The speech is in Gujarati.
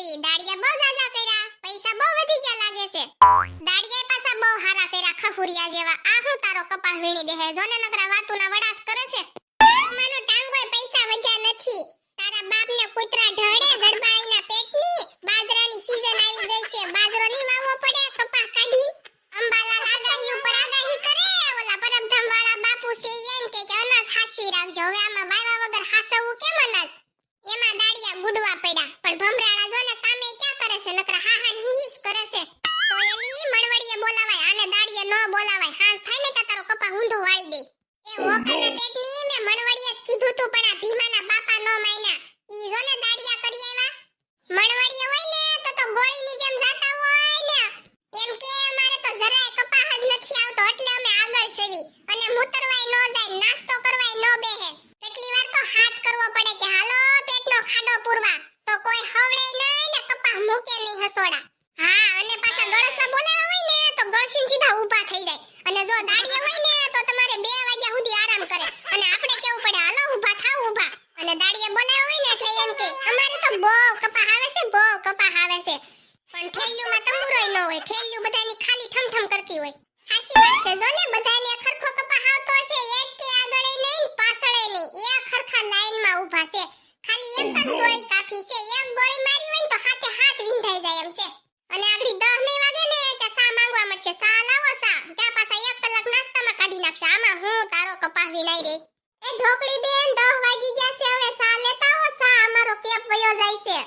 વળી દાડિયા બહુ ઝાઝા કર્યા, પૈસા બહુ વધી ગયા લાગે છે. દાડિયા પાછા બહુ હારા કર્યા, ખફુરિયા જેવા. આ હું તારો કપાહ વીણી દેહે, જોને નકરા વાતુના વડાસ કરે છે. મારો ટાંગોય પૈસા વધ્યા નથી. તારા બાપને કૂતરા ઢળે જડબાઈના પેટની. બાજરાની સીઝન આવી ગઈ છે, બાજરો ની વાવવો પડે કપાહ કાઢી. અંબાલાલ આગાહી ઉપર આગાહી કરે. ઓલા પરબધામ વાળા બાપુ છે એમ કે અનાજ હાસવી રાખજો. હવે આમાં વાયવા વગર હાસવવું કેમ અનાજ? એમાં દાડિયા ગુડવા પડ્યા. પણ ભમરાળા જોને કામે ક્યાં કરે છે, નકરા હાહાન હિહિસ કરે છે. તો એલી મણવડીએ બોલાવાય, આને દાડિયે ન બોલાવાય. હાંસ થાય ને તો તારો કપા ઊંધો વાળી દે. એ ઓકાના પેટની મે મણવડીએ કીધું તું, પણ આ ભીમાના બાપા નો માયના. ઈ જોને દાડિયા કરી આવ્યા. મણવડીએ હોય ને તો ગોળીની જેમ જાતા હોય ને. એમ કે અમારે તો જરાય કપા જ નથી આવતો, એટલે અમે આગળ સેવી. અને મૂતરવાય ન જાય, નાસ્તો કરવાય ન બેહે. કેટલી વાર તો હાથ કરવો પડે કે હાલો પેટનો ખાડો પૂરવા. તો કોઈ હવળે નહીં ને કપા મૂકે નહીં હસોડા. હા, અને પાછા ગળસા બોલાવા હોય ને તો ગળસીન સીધા ઊભા થઈ જાય. અને જો દાડિયા હોય ને તો તમારે 2 વાગ્યા સુધી આરામ કરે. અને આપણે કેવું પડે હાલો ઊભા થાવ ઊભા. અને દાડિયા બોલાવા હોય ને એટલે એમ કે અમારે તો બહુ કપા આવે છે, બહુ કપા આવે છે. પણ ઠેલ્યુમાં તંબુરોય ન હોય, ઠેલ્યુ બધાની ખાલી ઠમઠમ કરતી હોય. હાચી વાત છે, જો ને બધાને ખરખો કપા આવતો છે, એક કે આગળે નહીં પાછળે નહીં, એક ખરખા લાઈનમાં ઊભા છે. ખાલી એક જ ગોળી કાફી છે. એક ગોળી મારી હોય ને તો હાથે હાથ વિંધાઈ જાય એમ છે. અને આગળી 10 નહીં વાગે ને કે સા માંગવા મળશે, સા લાવો સા. ત્યાં પાછા 1 કલાક નાસ્તામાં કાઢી નાખશે. આમાં હું તારો કપા વિનાઈ રે. એ ઢોકળી બેન 10 વાગી ગયા છે, હવે સા લેતા આવો, સા અમારો કેપ વયો જાય છે.